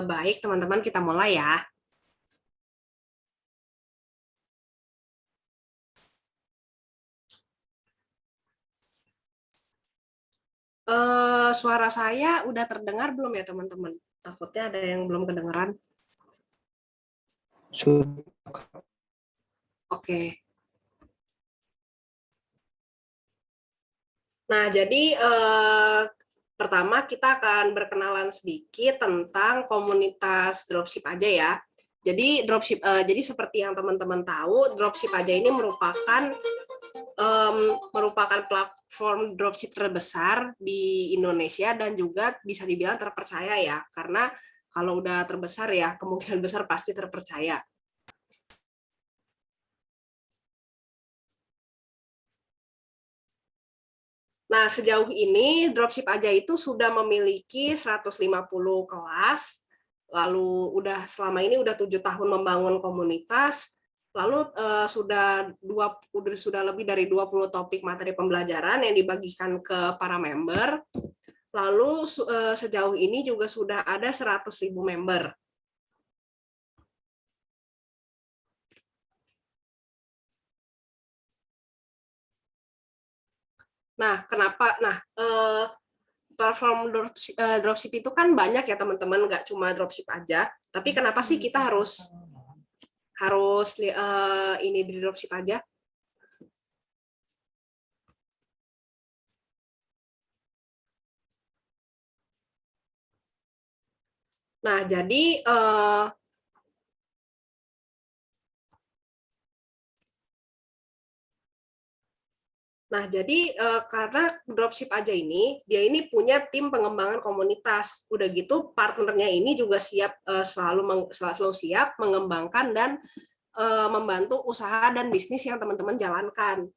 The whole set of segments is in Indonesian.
Baik, teman-teman, kita mulai ya. Suara saya udah terdengar belum ya, teman-teman? Takutnya ada yang belum kedengeran. Sudah. Oke. Nah, jadi pertama kita akan berkenalan sedikit tentang komunitas dropship aja ya. Jadi seperti yang teman-teman tahu, dropship aja ini merupakan platform dropship terbesar di Indonesia dan juga bisa dibilang terpercaya ya, karena kalau udah terbesar ya kemungkinan besar pasti terpercaya. Nah, sejauh ini dropship aja itu sudah memiliki 150 kelas, lalu selama ini udah 7 tahun membangun komunitas, lalu sudah lebih dari 20 topik materi pembelajaran yang dibagikan ke para member, lalu sejauh ini juga sudah ada 100.000 member. Nah, kenapa? Nah, platform dropship itu kan banyak ya teman-teman, nggak cuma dropship aja. Tapi kenapa sih kita harus ini di dropship aja? Nah, jadi karena dropship aja dia ini punya tim pengembangan komunitas. Udah gitu partnernya ini juga selalu siap mengembangkan dan membantu usaha dan bisnis yang teman-teman jalankan.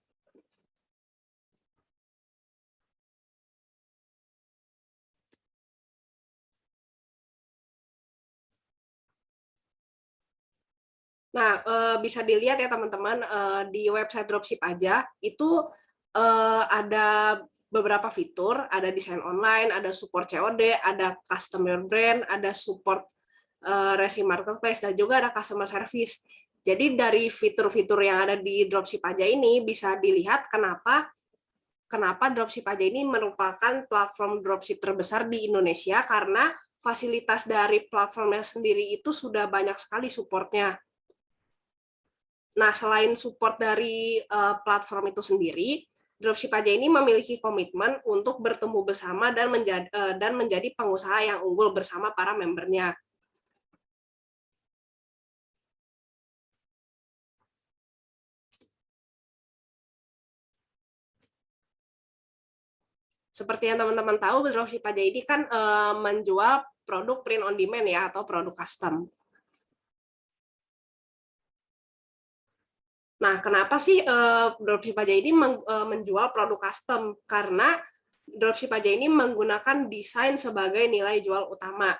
Nah, bisa dilihat ya teman-teman, di website dropship aja itu ada beberapa fitur, ada desain online, ada support COD, ada customer brand, ada support resi marketplace, dan juga ada customer service. Jadi dari fitur-fitur yang ada di dropship aja ini bisa dilihat kenapa dropship aja ini merupakan platform dropship terbesar di Indonesia, karena fasilitas dari platformnya sendiri itu sudah banyak sekali supportnya. Nah, selain support dari platform itu sendiri, dropship aja ini memiliki komitmen untuk bertumbuh bersama dan menjadi pengusaha yang unggul bersama para membernya. Seperti yang teman-teman tahu, dropship aja ini kan menjual produk print on demand ya, atau produk custom. Nah, kenapa sih dropship aja ini menjual produk custom? Karena dropship aja ini menggunakan desain sebagai nilai jual utama.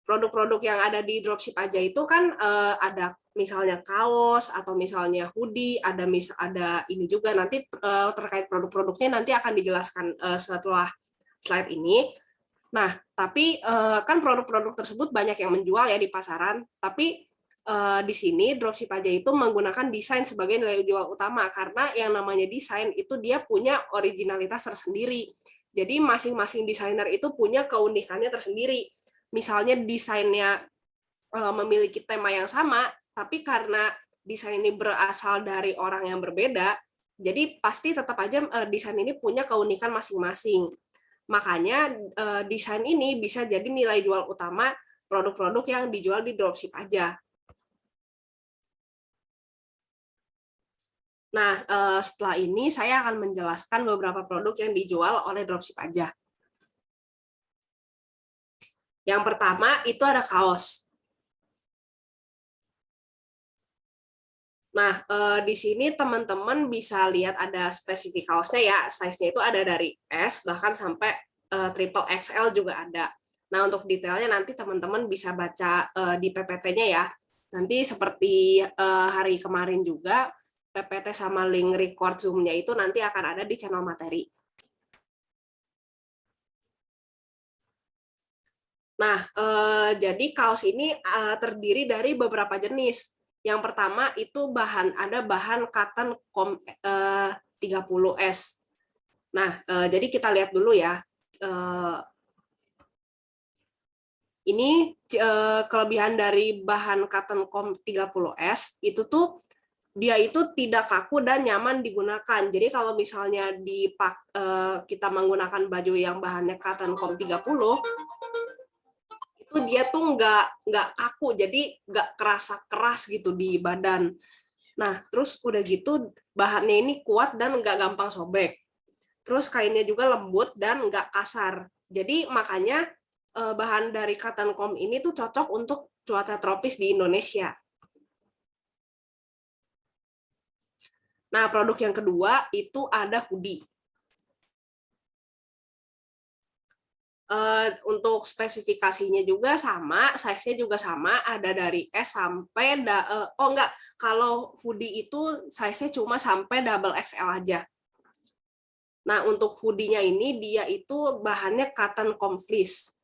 Produk-produk yang ada di dropship aja itu kan ada misalnya kaos atau misalnya hoodie, ada ini juga nanti terkait produk-produknya nanti akan dijelaskan setelah slide ini. Nah, tapi kan produk-produk tersebut banyak yang menjual ya di pasaran, tapi di sini dropship aja itu menggunakan desain sebagai nilai jual utama, karena yang namanya desain itu dia punya originalitas tersendiri. Jadi masing-masing desainer itu punya keunikannya tersendiri. Misalnya desainnya memiliki tema yang sama, tapi karena desain ini berasal dari orang yang berbeda, jadi pasti tetap aja desain ini punya keunikan masing-masing. Makanya desain ini bisa jadi nilai jual utama produk-produk yang dijual di dropship aja. Nah, setelah ini saya akan menjelaskan beberapa produk yang dijual oleh dropship aja. Yang pertama itu ada kaos. Nah, di sini teman-teman bisa lihat ada spesifik kaosnya ya, size-nya itu ada dari S bahkan sampai triple XL juga ada. Nah, untuk detailnya nanti teman-teman bisa baca di PPT-nya ya. Nanti seperti hari kemarin juga, PPT sama link record Zoom-nya itu nanti akan ada di channel materi. Nah, jadi kaos ini terdiri dari beberapa jenis. Yang pertama itu ada bahan cotton 30S. Nah, jadi kita lihat dulu ya. Ini kelebihan dari bahan cotton com 30S itu tuh dia itu tidak kaku dan nyaman digunakan. Jadi kalau misalnya kita menggunakan baju yang bahannya cotton com 30, itu dia tuh nggak kaku, jadi nggak kerasa keras gitu di badan. Nah, terus udah gitu bahannya ini kuat dan nggak gampang sobek. Terus kainnya juga lembut dan nggak kasar. Jadi makanya bahan dari cotton com ini tuh cocok untuk cuaca tropis di Indonesia. Nah, produk yang kedua itu ada hoodie. Untuk spesifikasinya juga sama, size-nya juga sama, ada dari S sampai oh enggak, kalau hoodie itu size-nya cuma sampai double XL aja. Nah, untuk hoodie-nya ini dia itu bahannya cotton com fleece.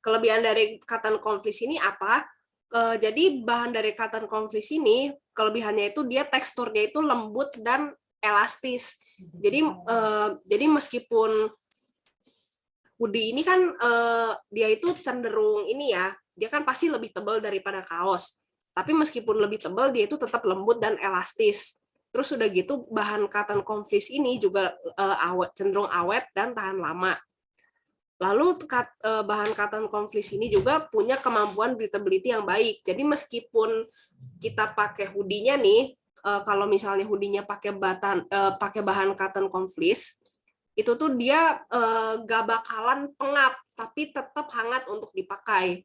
Kelebihan dari cotton com fleece ini apa? Jadi bahan dari cotton com fleece ini kelebihannya itu dia teksturnya itu lembut dan elastis. Jadi meskipun hoodie ini kan dia itu cenderung ini ya, dia kan pasti lebih tebal daripada kaos. Tapi meskipun lebih tebal, dia itu tetap lembut dan elastis. Terus udah gitu bahan cotton com fleece ini juga cenderung awet dan tahan lama. Lalu bahan cotton com fleece ini juga punya kemampuan breathability yang baik. Jadi meskipun kita pakai hoodie-nya nih, kalau misalnya hoodie-nya pakai bahan cotton com fleece, itu tuh dia gak bakalan pengap, tapi tetap hangat untuk dipakai.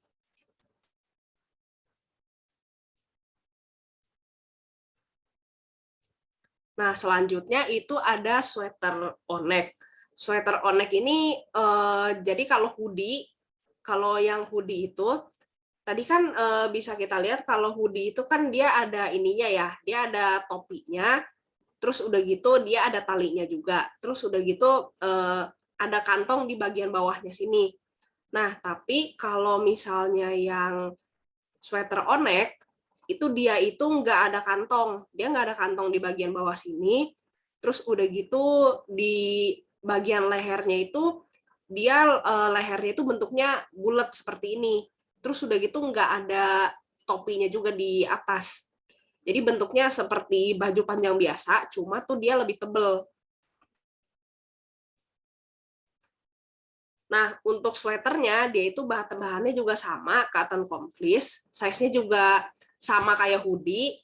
Nah, selanjutnya itu ada sweater on-neck. Sweater on-neck ini, jadi kalau yang hoodie itu, tadi kan bisa kita lihat kalau hoodie itu kan dia ada ininya ya, dia ada topinya, terus udah gitu dia ada talinya juga, terus udah gitu ada kantong di bagian bawahnya sini. Nah, tapi kalau misalnya yang sweater on-neck, itu dia itu nggak ada kantong. Dia nggak ada kantong di bagian bawah sini. Terus udah gitu di bagian lehernya itu, dia lehernya itu bentuknya bulat seperti ini. Terus udah gitu nggak ada topinya juga di atas. Jadi bentuknya seperti baju panjang biasa, cuma tuh dia lebih tebel. Nah, untuk sweaternya, dia itu bahannya juga sama, cotton com fleece, size-nya juga sama kayak hoodie,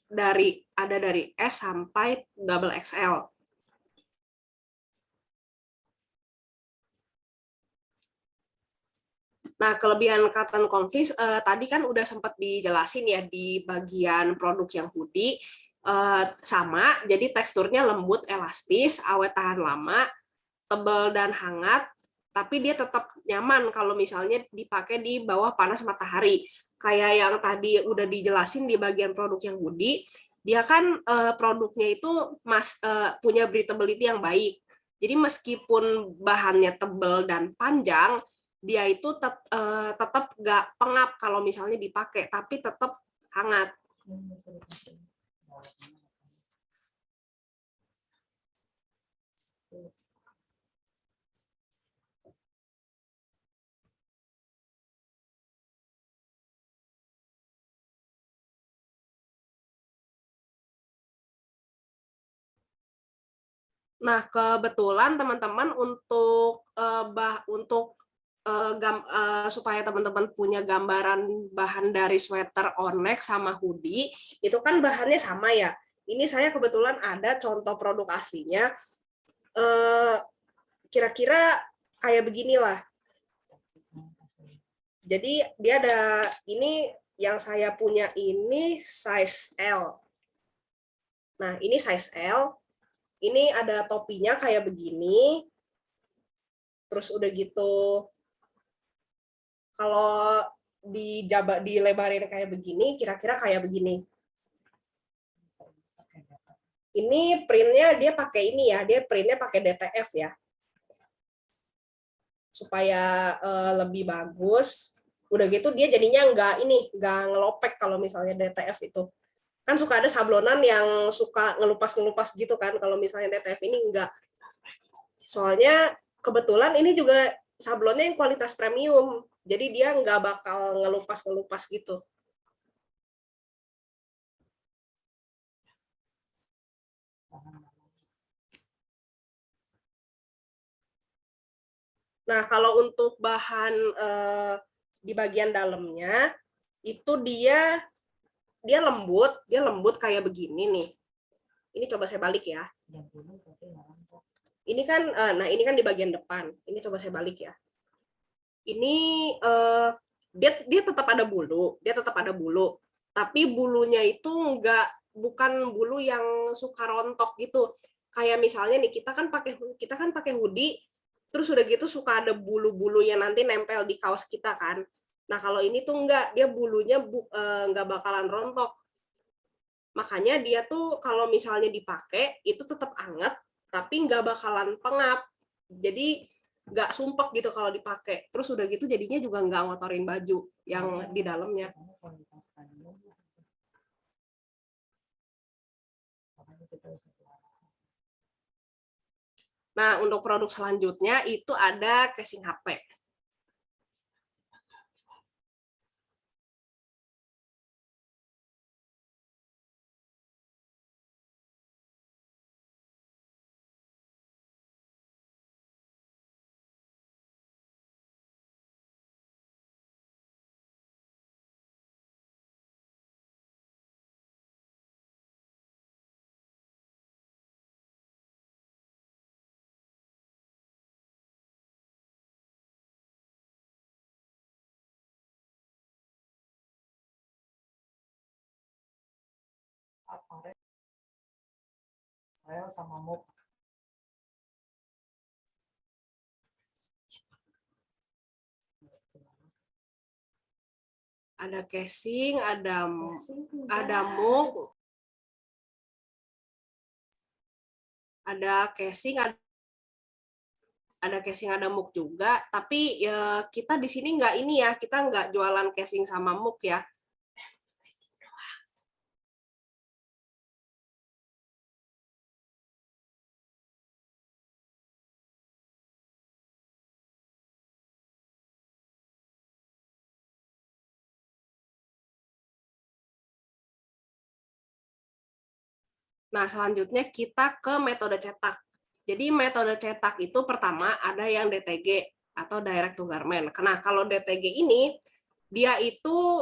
ada dari S sampai double XL. Nah, kelebihan cotton com fleece tadi kan udah sempat dijelasin ya di bagian produk yang hoodie, sama, jadi teksturnya lembut, elastis, awet tahan lama, tebal dan hangat, tapi dia tetap nyaman kalau misalnya dipakai di bawah panas matahari. Kayak yang tadi udah dijelasin di bagian produk yang hoodie, dia kan produknya itu punya breathability yang baik. Jadi meskipun bahannya tebal dan panjang, dia itu tetap nggak pengap kalau misalnya dipakai, tapi tetap hangat. Nah, kebetulan teman-teman supaya teman-teman punya gambaran bahan dari sweater on-neck sama hoodie, itu kan bahannya sama ya. Ini saya kebetulan ada contoh produk aslinya. Kira-kira kayak beginilah. Jadi dia ada ini yang saya punya ini size L. Nah, ini size L. Ini ada topinya kayak begini. Terus udah gitu, kalau dilebarin kayak begini, kira-kira kayak begini. Ini printnya dia pakai ini ya, dia printnya pakai DTF ya. supaya lebih bagus. Udah gitu dia jadinya nggak ngelopek kalau misalnya DTF itu. Kan suka ada sablonan yang suka ngelupas-ngelupas gitu kan, kalau misalnya DTF ini enggak. Soalnya kebetulan ini juga sablonnya yang kualitas premium, jadi dia nggak bakal ngelupas-ngelupas gitu. Nah, kalau untuk bahan di bagian dalamnya itu dia lembut kayak begini nih. Ini coba saya balik ya. Ini kan di bagian depan. Ini coba saya balik ya. Ini dia tetap ada bulu, tapi bulunya itu bukan bulu yang suka rontok gitu. Kayak misalnya nih kita kan pakai hoodie, terus udah gitu suka ada bulu-bulu yang nanti nempel di kaos kita kan. Nah, kalau ini tuh enggak, dia bulunya enggak bakalan rontok. Makanya dia tuh kalau misalnya dipakai itu tetap anget, tapi nggak bakalan pengap. Jadi nggak sumpek gitu kalau dipakai. Terus udah gitu jadinya juga nggak ngotorin baju yang di dalamnya. Nah, untuk produk selanjutnya itu ada casing HP. Ada casing, ada mug, ada casing, ada mug juga. Tapi ya, kita di sini nggak ini ya, kita nggak jualan casing sama mug ya. Nah, selanjutnya kita ke metode cetak. Jadi metode cetak itu pertama ada yang DTG atau direct to garment. Nah, kalau DTG ini dia itu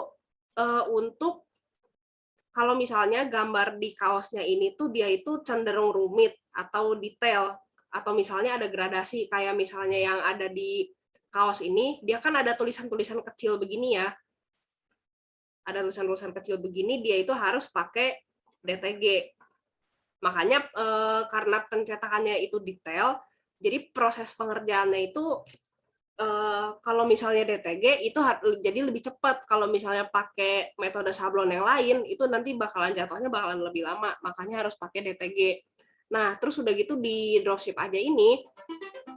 untuk kalau misalnya gambar di kaosnya ini tuh dia itu cenderung rumit atau detail atau misalnya ada gradasi kayak misalnya yang ada di kaos ini, dia kan ada tulisan-tulisan kecil begini ya. Ada tulisan-tulisan kecil begini, dia itu harus pakai DTG. Makanya karena pencetakannya itu detail, jadi proses pengerjaannya itu kalau misalnya DTG itu jadi lebih cepat. Kalau misalnya pakai metode sablon yang lain, itu nanti jatuhnya bakalan lebih lama. Makanya harus pakai DTG. Nah, terus udah gitu di dropship aja ini,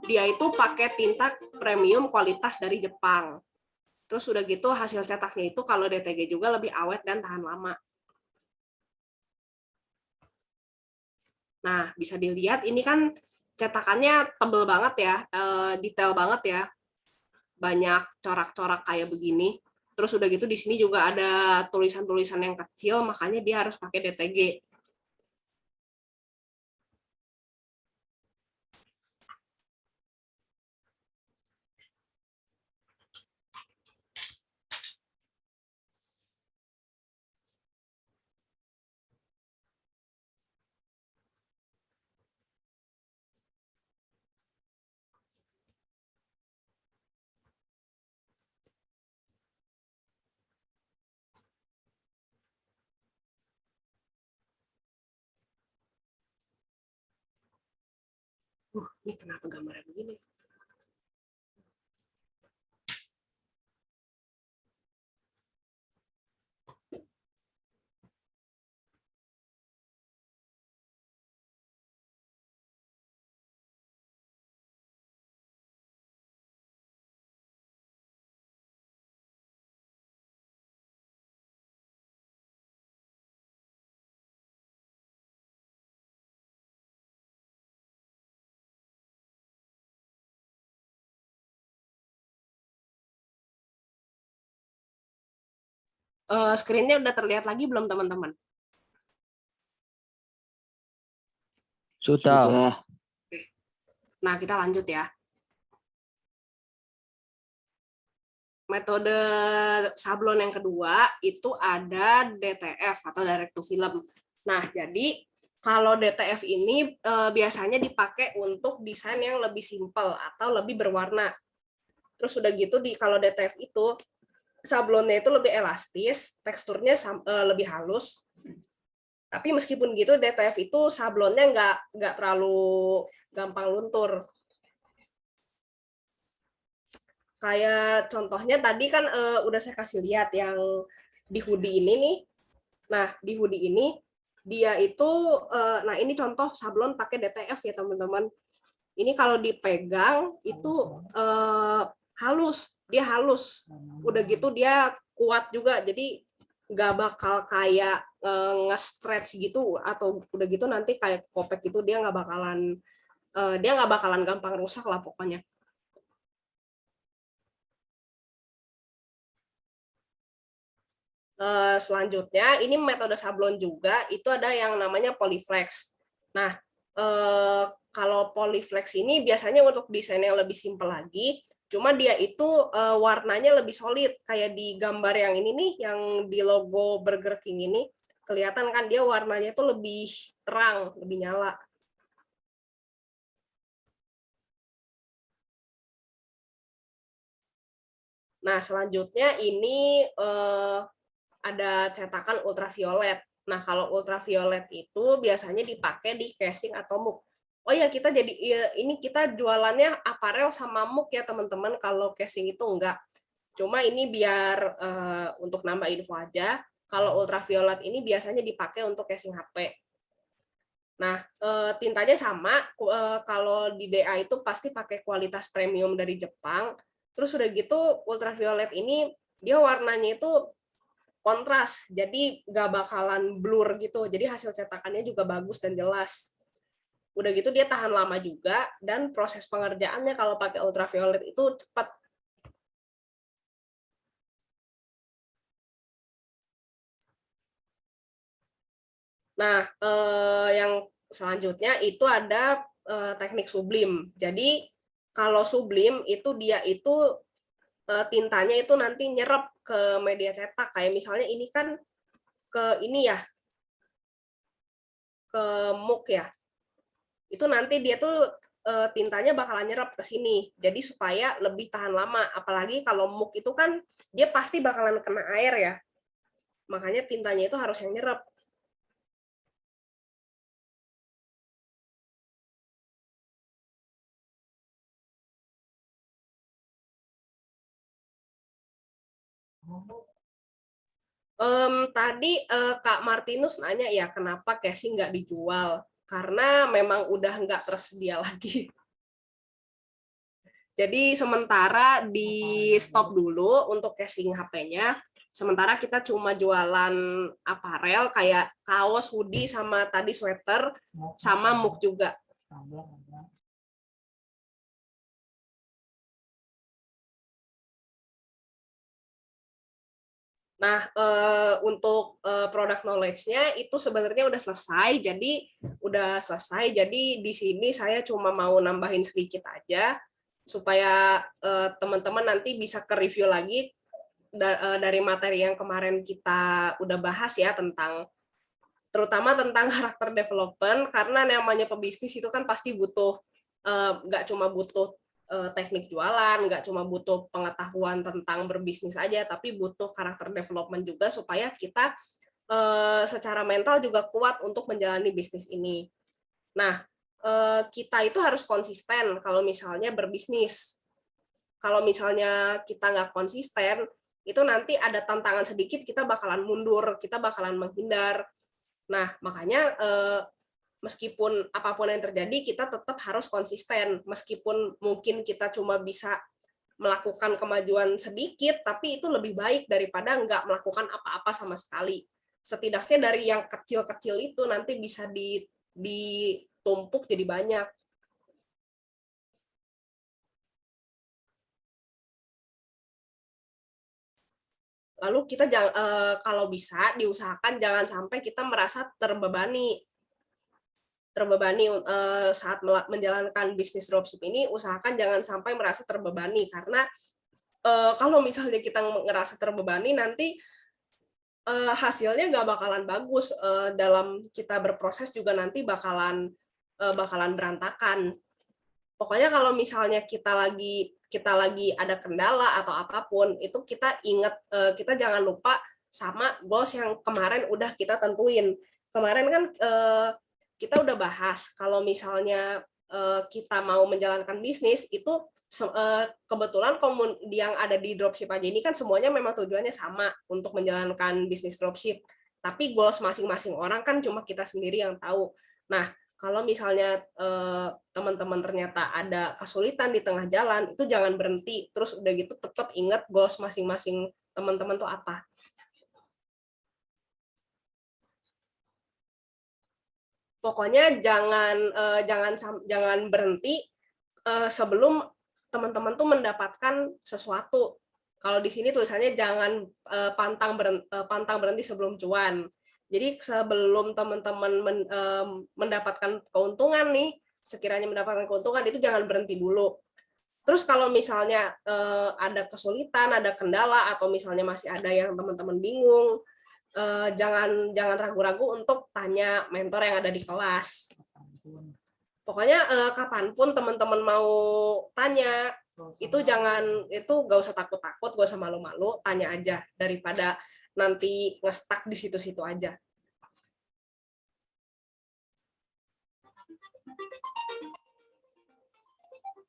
dia itu pakai tinta premium kualitas dari Jepang. Terus udah gitu hasil cetaknya itu kalau DTG juga lebih awet dan tahan lama. Nah, bisa dilihat ini kan cetakannya tebel banget ya, detail banget ya, banyak corak-corak kayak begini. Terus udah gitu di sini juga ada tulisan-tulisan yang kecil, makanya dia harus pakai DTG. Ini kenapa gambarnya begini? Screen-nya udah terlihat lagi belum teman-teman? Sudah. Nah, kita lanjut ya. Metode sablon yang kedua itu ada DTF atau direct to film. Nah, jadi kalau DTF ini biasanya dipakai untuk desain yang lebih simpel atau lebih berwarna. Terus udah gitu kalau DTF itu sablonnya itu lebih elastis, teksturnya lebih halus. Tapi meskipun gitu DTF itu sablonnya nggak terlalu gampang luntur. Kayak contohnya tadi kan udah saya kasih lihat yang di hoodie ini nih. Nah, di hoodie ini dia itu nah ini contoh sablon pakai DTF ya, teman-teman. Ini kalau dipegang itu halus, dia halus. Udah gitu dia kuat juga. Jadi nggak bakal kayak nge-stretch gitu, atau udah gitu nanti kayak kopek gitu, dia nggak bakalan gampang rusak lah pokoknya. Selanjutnya ini metode sablon juga, itu ada yang namanya polyflex. Nah, kalau polyflex ini biasanya untuk desain yang lebih simpel lagi, cuma dia itu warnanya lebih solid, kayak di gambar yang ini nih, yang di logo Burger King ini, kelihatan kan dia warnanya itu lebih terang, lebih nyala. Nah, selanjutnya ini ada cetakan ultraviolet. Nah, kalau ultraviolet itu biasanya dipakai di casing atau muk. Oh ya, ini kita jualannya aparel sama muk ya, teman-teman. Kalau casing itu enggak. Cuma ini biar untuk nambah info aja. Kalau ultraviolet ini biasanya dipakai untuk casing HP. Nah, tintanya sama. Kalau di DA itu pasti pakai kualitas premium dari Jepang. Terus udah gitu, ultraviolet ini dia warnanya itu kontras, jadi nggak bakalan blur gitu. Jadi hasil cetakannya juga bagus dan jelas. Udah gitu dia tahan lama juga, dan proses pengerjaannya kalau pakai ultraviolet itu cepat. Nah, yang selanjutnya itu ada teknik sublim. Jadi kalau sublim itu dia itu tintanya itu nanti nyerap ke media cetak. Kayak misalnya ini kan ke ini ya, ke muk ya. Itu nanti dia tuh tintanya bakalan nyerap ke sini. Jadi supaya lebih tahan lama. Apalagi kalau muk itu kan dia pasti bakalan kena air ya. Makanya tintanya itu harus yang nyerap. Tadi Kak Martinus nanya ya kenapa casing nggak dijual. Karena memang udah nggak tersedia lagi. Jadi sementara di stop dulu untuk casing HP-nya. Sementara kita cuma jualan aparel kayak kaos, hoodie, sama tadi sweater, sama muk juga. Nah, untuk product knowledge-nya itu sebenarnya udah selesai. Jadi di sini saya cuma mau nambahin sedikit aja supaya teman-teman nanti bisa ke review lagi dari materi yang kemarin kita udah bahas ya, terutama tentang karakter development, karena namanya pebisnis itu kan pasti butuh nggak cuma butuh teknik jualan, nggak cuma butuh pengetahuan tentang berbisnis aja, tapi butuh karakter development juga supaya kita secara mental juga kuat untuk menjalani bisnis ini. Nah, kita itu harus konsisten kalau misalnya berbisnis. Kalau misalnya kita nggak konsisten, itu nanti ada tantangan sedikit, kita bakalan mundur, kita bakalan menghindar. Nah, makanya meskipun apapun yang terjadi, kita tetap harus konsisten. Meskipun mungkin kita cuma bisa melakukan kemajuan sedikit, tapi itu lebih baik daripada nggak melakukan apa-apa sama sekali. Setidaknya dari yang kecil-kecil itu nanti bisa ditumpuk jadi banyak. Lalu kita kalau bisa diusahakan jangan sampai kita merasa terbebani saat menjalankan bisnis dropship ini. Usahakan jangan sampai merasa terbebani, karena kalau misalnya kita ngerasa terbebani, nanti hasilnya nggak bakalan bagus. Dalam kita berproses juga nanti bakalan berantakan. Pokoknya kalau misalnya kita lagi ada kendala atau apapun, itu kita ingat, kita jangan lupa sama goals yang kemarin udah kita tentuin. Kemarin kan kita udah bahas kalau misalnya kita mau menjalankan bisnis itu, kebetulan yang ada di dropship aja ini kan semuanya memang tujuannya sama untuk menjalankan bisnis dropship. Tapi goals masing-masing orang kan cuma kita sendiri yang tahu. Nah, kalau misalnya teman-teman ternyata ada kesulitan di tengah jalan, itu jangan berhenti. Terus udah gitu tetap ingat goals masing-masing teman-teman tuh apa. Pokoknya jangan berhenti sebelum teman-teman tuh mendapatkan sesuatu. Kalau di sini tulisannya jangan pantang berhenti sebelum cuan. Jadi sebelum teman-teman mendapatkan keuntungan nih, sekiranya mendapatkan keuntungan, itu jangan berhenti dulu. Terus kalau misalnya ada kesulitan, ada kendala, atau misalnya masih ada yang teman-teman bingung, jangan ragu-ragu untuk tanya mentor yang ada di kelas. Pokoknya kapanpun teman-teman mau tanya, itu gak usah takut-takut, gak usah malu-malu, tanya aja daripada nanti ngestak di situ-situ aja.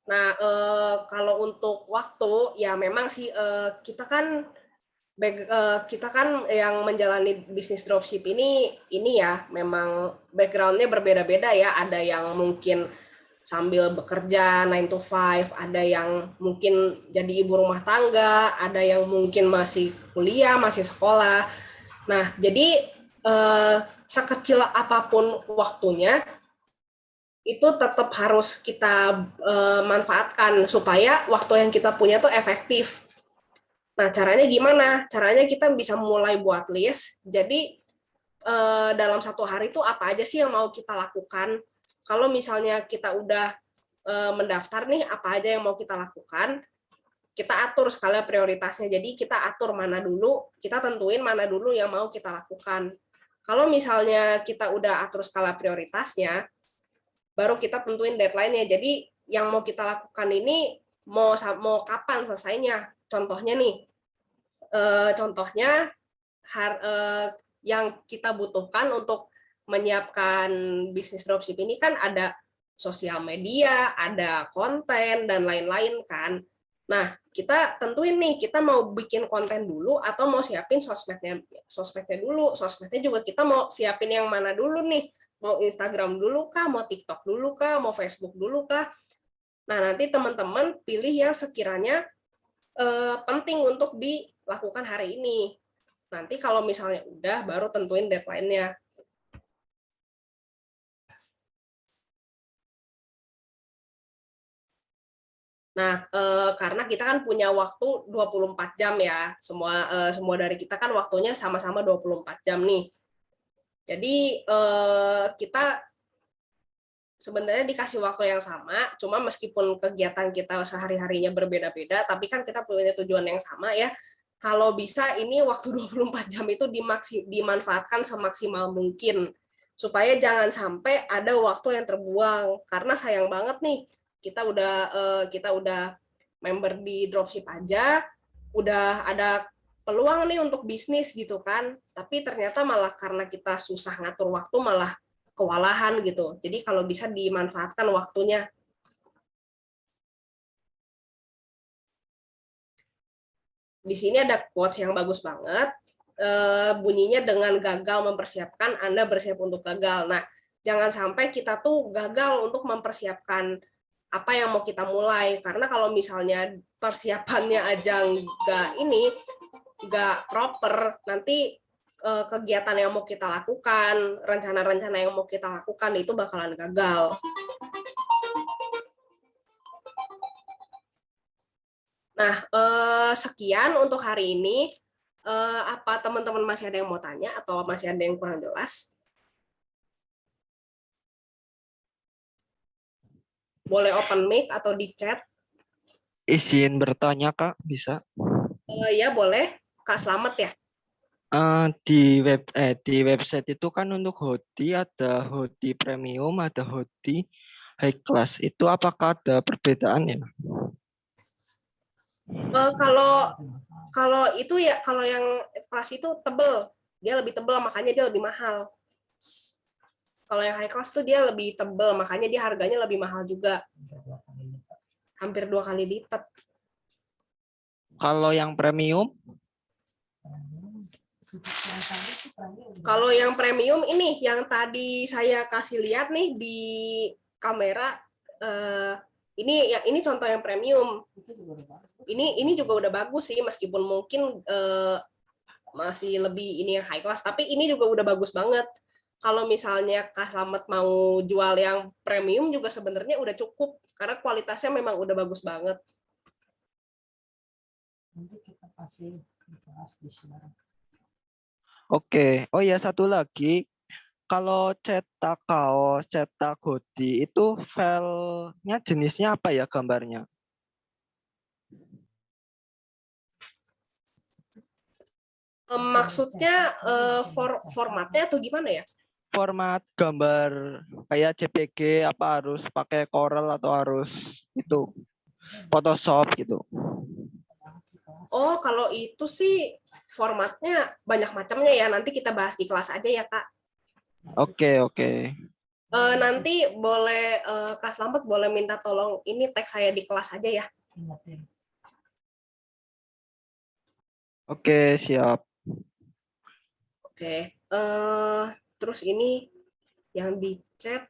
Nah, kalau untuk waktu, ya memang sih kita kan yang menjalani bisnis dropship ini ya memang background-nya berbeda-beda ya. Ada yang mungkin sambil bekerja 9 to 5, ada yang mungkin jadi ibu rumah tangga, ada yang mungkin masih kuliah, masih sekolah. Nah, jadi sekecil apapun waktunya, itu tetap harus kita manfaatkan supaya waktu yang kita punya tuh efektif. Nah, caranya gimana? Caranya kita bisa mulai buat list. Jadi dalam satu hari itu apa aja sih yang mau kita lakukan? Kalau misalnya kita udah mendaftar nih, apa aja yang mau kita lakukan, kita atur skala prioritasnya. Jadi kita atur mana dulu, kita tentuin mana dulu yang mau kita lakukan. Kalau misalnya kita udah atur skala prioritasnya, baru kita tentuin deadline-nya. Jadi yang mau kita lakukan ini mau kapan selesainya? Contohnya nih, yang kita butuhkan untuk menyiapkan bisnis dropship ini kan ada sosial media, ada konten, dan lain-lain kan. Nah, kita tentuin nih, kita mau bikin konten dulu atau mau siapin sosmednya dulu. Sosmednya juga kita mau siapin yang mana dulu nih? Mau Instagram dulu kah? Mau TikTok dulu kah? Mau Facebook dulu kah? Nah, nanti teman-teman pilih yang sekiranya penting untuk dilakukan hari ini. Nanti kalau misalnya udah, baru tentuin deadline-nya. Nah, karena kita kan punya waktu 24 jam ya, semua dari kita kan waktunya sama-sama 24 jam nih. Jadi kita sebenarnya dikasih waktu yang sama, cuma meskipun kegiatan kita sehari-harinya berbeda-beda, tapi kan kita punya tujuan yang sama ya. Kalau bisa ini waktu 24 jam itu dimanfaatkan semaksimal mungkin, supaya jangan sampai ada waktu yang terbuang, karena sayang banget nih, kita udah member di dropship aja, udah ada peluang nih untuk bisnis gitu kan, tapi ternyata malah karena kita susah ngatur waktu malah kewalahan gitu. Jadi kalau bisa dimanfaatkan waktunya. Di sini ada quotes yang bagus banget, bunyinya dengan gagal mempersiapkan, Anda bersiap untuk gagal. Nah, jangan sampai kita tuh gagal untuk mempersiapkan apa yang mau kita mulai, karena kalau misalnya persiapannya aja nggak proper, nanti kegiatan yang mau kita lakukan, rencana-rencana yang mau kita lakukan itu bakalan gagal. Nah, sekian untuk hari ini. Apa teman-teman masih ada yang mau tanya atau masih ada yang kurang jelas? Boleh open mic atau di chat. Izin bertanya, Kak, bisa? Ya boleh, Kak Slamet ya. Di website itu kan untuk hoodie ada hoodie premium, ada hoodie high class. Itu apakah ada perbedaannya? Kalau kalau itu ya, kalau yang kelas itu tebel, dia lebih tebel, makanya dia lebih mahal. Kalau yang high class tuh dia lebih tebel, makanya dia harganya lebih mahal juga, hampir 2 kali lipat. Kalau yang premium? Kalau yang premium ini, yang tadi saya kasih lihat nih di kamera, ini contoh yang premium. Ini juga udah bagus sih, meskipun mungkin masih lebih ini yang high class, tapi ini juga udah bagus banget. Kalau misalnya Kak Slamet mau jual yang premium juga sebenarnya udah cukup, karena kualitasnya memang udah bagus banget. Nanti kita kasih di kelas di share. Oke. Oh ya, satu lagi. Kalau cetak kaos, cetak hoodie, itu filenya jenisnya apa ya gambarnya? Maksudnya formatnya atau gimana ya? Format gambar kayak JPG apa harus pakai Corel atau harus itu Photoshop gitu? Oh, kalau itu sih formatnya banyak macamnya ya. Nanti kita bahas di kelas aja ya, Kak. Oke, oke. Nanti boleh Kak Slamet boleh minta tolong ini tag saya di kelas aja ya. Ingetin. Oke, siap. Oke. Terus ini yang di chat,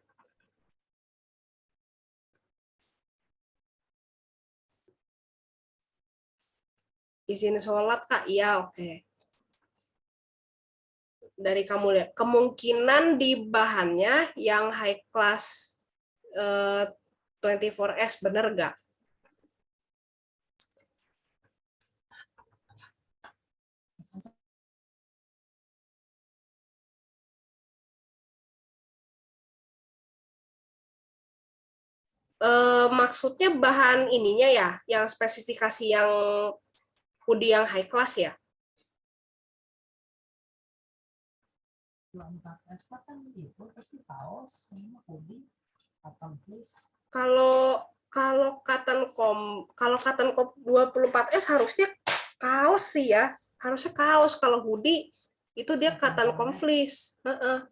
izin sholat Kak. Iya, oke. Dari kamu lihat, kemungkinan di bahannya yang high class 24S bener nggak? Maksudnya bahan ininya ya, yang spesifikasi yang hoodie yang high class ya? 24S kan itu pasti kaos, ini hoodie, atau please. Kalau kalau cotton com 24S harusnya kaos sih ya. Harusnya kaos. Kalau hoodie itu dia cotton com fleece. Heeh.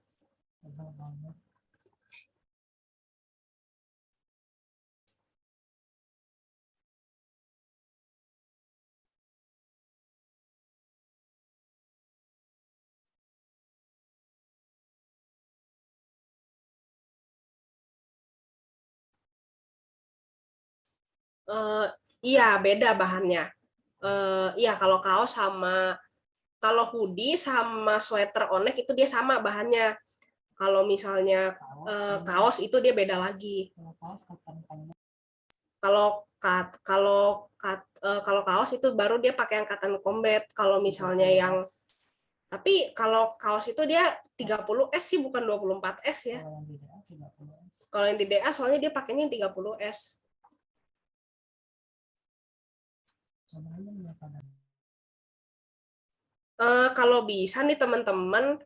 Eh, iya beda bahannya. Iya kalau kaos sama kalau hoodie sama sweater onek itu dia sama bahannya. Kalau misalnya kaos itu dia beda lagi. Kalau kalau kaos itu baru dia pakai yang cotton combat. Kalau misalnya yang tapi kalau kaos itu dia 30S sih bukan 24S ya. Kalau yang di DA soalnya dia pakainya yang 30S. Kalau bisa nih teman-teman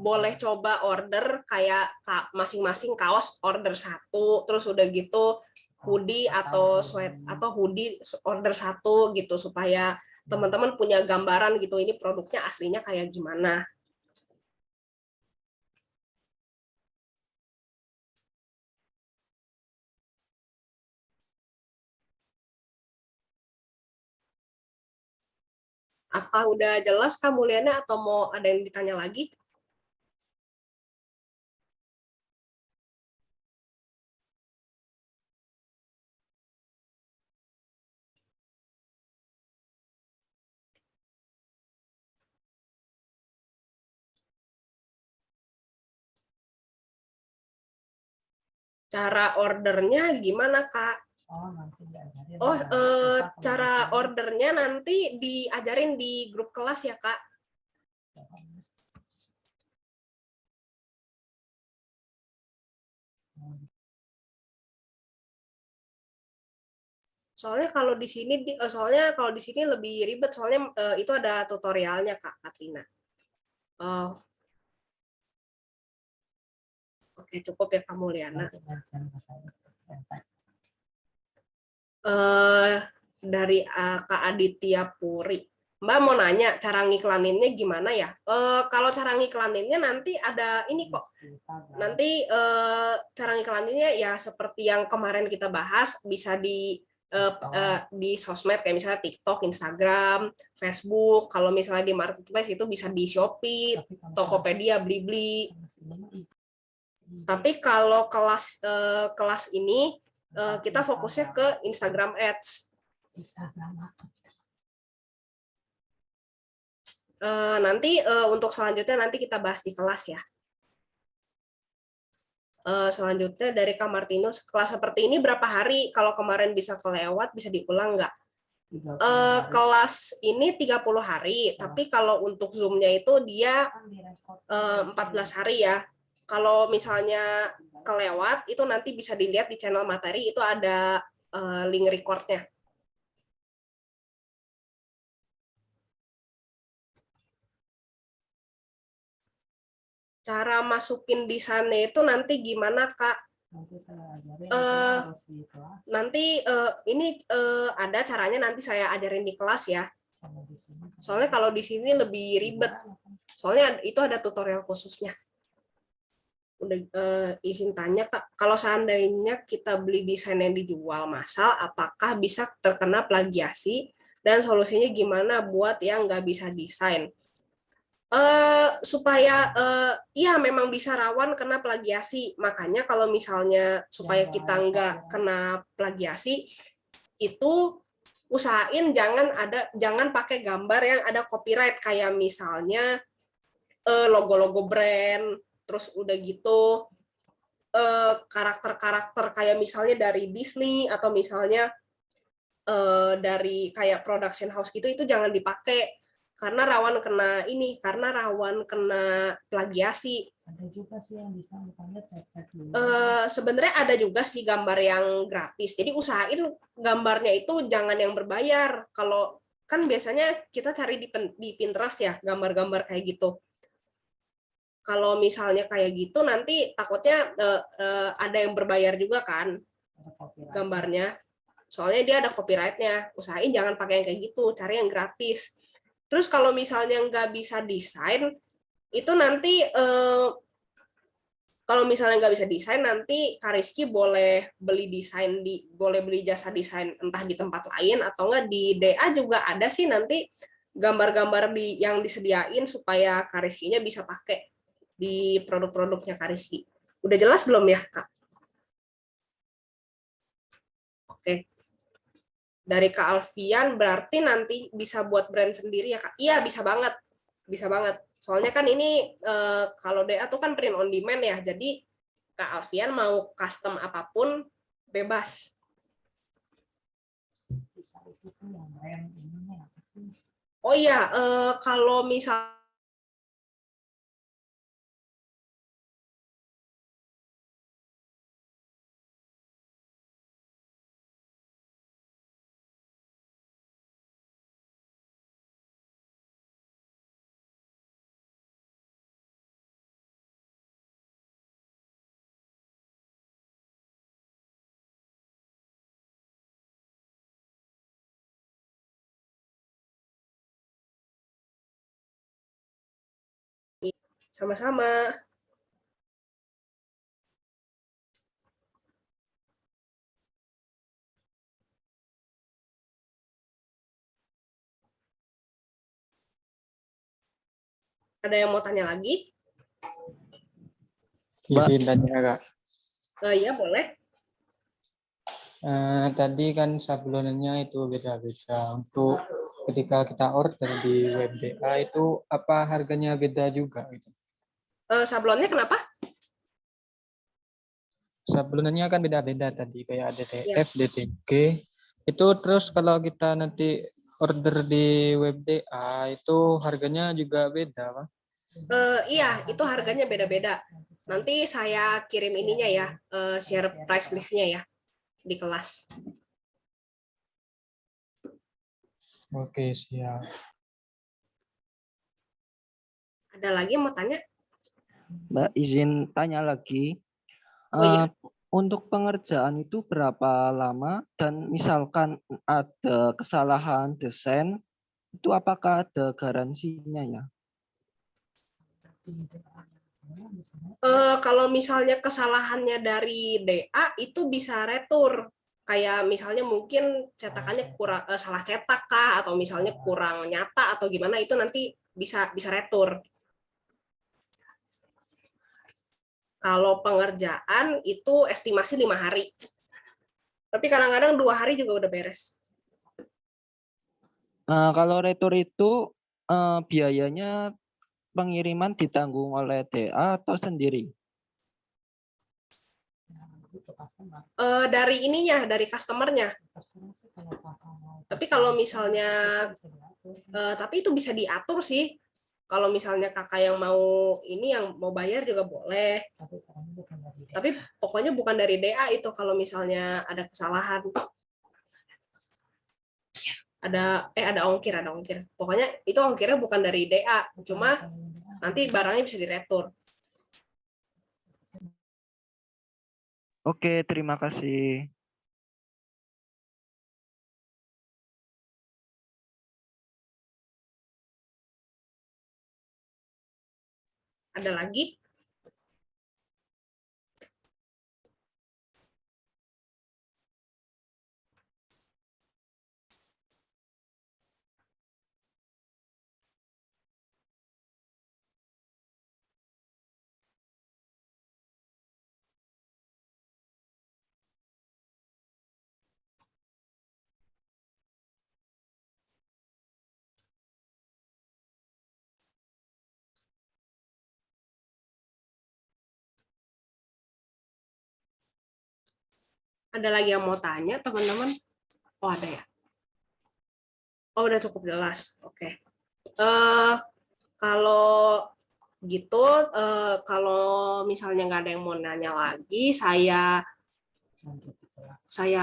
boleh coba order kayak masing-masing kaos order satu, terus udah gitu hoodie atau sweat atau hoodie order satu gitu supaya teman-teman punya gambaran gitu ini produknya aslinya kayak gimana. Apa udah jelas Kak Mulyana atau mau ada yang ditanya lagi? Cara ordernya gimana Kak? Oh, nanti diajarin. Oh, ya. Kita kalau cara di sini, ordernya nanti diajarin di grup kelas ya, Kak. Soalnya kalau di sini lebih ribet soalnya itu ada tutorialnya, Kak Katrina. Oh, oke, cukup ya kamu, Liana. nanti belajar bahasa Inggris. Dari Kak Aditya Puri. Mbak mau nanya cara ngiklaninnya gimana ya? Kalau cara ngiklaninnya nanti ada ini kok. Nanti cara ngiklaninnya ya seperti yang kemarin kita bahas, bisa di sosmed kayak misalnya TikTok, Instagram, Facebook. Kalau misalnya di marketplace itu bisa di Shopee, Tapi kalau Tokopedia, Blibli. kelas ini, Tapi kalau kelas ini kita fokusnya ke Instagram Ads. Instagram aku. Nanti untuk selanjutnya nanti kita bahas di kelas ya. Selanjutnya dari Kak Martinus, kelas seperti ini berapa hari? Kalau kemarin bisa kelewat, bisa diulang nggak? 30 hari Kelas ini 30 hari, tapi kalau untuk Zoom-nya itu dia kan direkod. 14 hari ya. Kalau misalnya kelewat, itu nanti bisa dilihat di channel materi, itu ada link record-nya. Cara masukin di sana itu nanti gimana, Kak? Nanti saya ajarin harus di kelas. Nanti ini ada caranya nanti saya ajarin di kelas ya. Kalau di sini, Soalnya kalau di sini lebih ribet. Soalnya itu ada tutorial khususnya. Udah izin tanya, Kak, kalau seandainya kita beli desain yang dijual massal, apakah bisa terkena plagiasi dan solusinya gimana buat yang nggak bisa desain? Supaya ya memang bisa rawan kena plagiasi. Makanya kalau misalnya supaya kita nggak kena plagiasi, itu usahain jangan pakai gambar yang ada copyright kayak misalnya logo-logo brand, terus udah gitu karakter-karakter kayak misalnya dari Disney atau misalnya dari kayak production house gitu, itu jangan dipakai karena rawan kena plagiasi. ada juga sih yang bisa misalnya cek dulu. Sebenarnya ada juga sih gambar yang gratis, jadi usahain gambarnya itu jangan yang berbayar. Kalau kan biasanya kita cari di Pinterest ya gambar-gambar kayak gitu. Kalau misalnya kayak gitu nanti takutnya ada yang berbayar juga kan gambarnya. Soalnya dia ada copyright-nya. Usahain jangan pakai yang kayak gitu, cari yang gratis. Terus kalau misalnya nggak bisa desain, itu nanti kalau misalnya nggak bisa desain, nanti Kak Rizky boleh beli jasa desain entah di tempat lain atau nggak di DA juga ada sih nanti gambar-gambar yang disediain supaya Kak Rizky-nya bisa pakai di produk-produknya Kak Rizky. Udah jelas belum ya, Kak? Oke. Dari Kak Alfian berarti nanti bisa buat brand sendiri ya, Kak? Iya, bisa banget. Bisa banget. Soalnya kan ini kalau DA tuh kan print on demand ya. Jadi Kak Alfian mau custom apapun bebas. Bisa itu tuh yang brand ininya apa sih? Oh iya, kalau misal sama-sama. Ada yang mau tanya lagi? Izin tanya Kak. Iya, boleh. Tadi kan sablonannya itu beda-beda. Untuk ketika kita order di web DA itu apa harganya beda juga gitu? Sablonnya kenapa? Sablonannya kan beda-beda tadi kayak Ya. DTF, DTG. Itu terus kalau kita nanti order di WebDA itu harganya juga beda, Pak. Iya, itu harganya beda-beda. Nanti saya kirim ininya ya, share price list-nya ya di kelas. Oke, siap. Ada lagi yang mau tanya? Mbak izin tanya lagi. Oh iya. Untuk pengerjaan itu berapa lama dan misalkan ada kesalahan desain itu apakah ada garansinya ya? Kalau misalnya kesalahannya dari DA itu bisa retur. Kayak misalnya mungkin cetakannya kurang salah cetak kah atau misalnya kurang nyata atau gimana itu nanti bisa retur. Kalau pengerjaan itu estimasi 5 hari. Tapi kadang-kadang 2 hari juga udah beres. Kalau retur itu biayanya pengiriman ditanggung oleh DA atau sendiri? Dari ininya, dari customernya. Tapi kalau misalnya, tapi itu bisa diatur sih. Kalau misalnya kakak yang mau ini yang mau bayar juga boleh. Tapi pokoknya bukan dari DA itu kalau misalnya ada kesalahan. Ada ongkir. Pokoknya itu ongkirnya bukan dari DA, cuma nanti barangnya bisa diretur. Oke, terima kasih. Ada lagi? Ada lagi yang mau tanya, teman-teman? Oh, ada ya. Oh, udah cukup jelas. Oke. Kalau gitu, kalau misalnya nggak ada yang mau nanya lagi, saya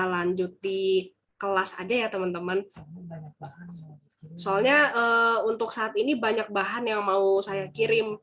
lanjut di kelas aja ya, teman-teman. Soalnya untuk saat ini banyak bahan yang mau saya kirim.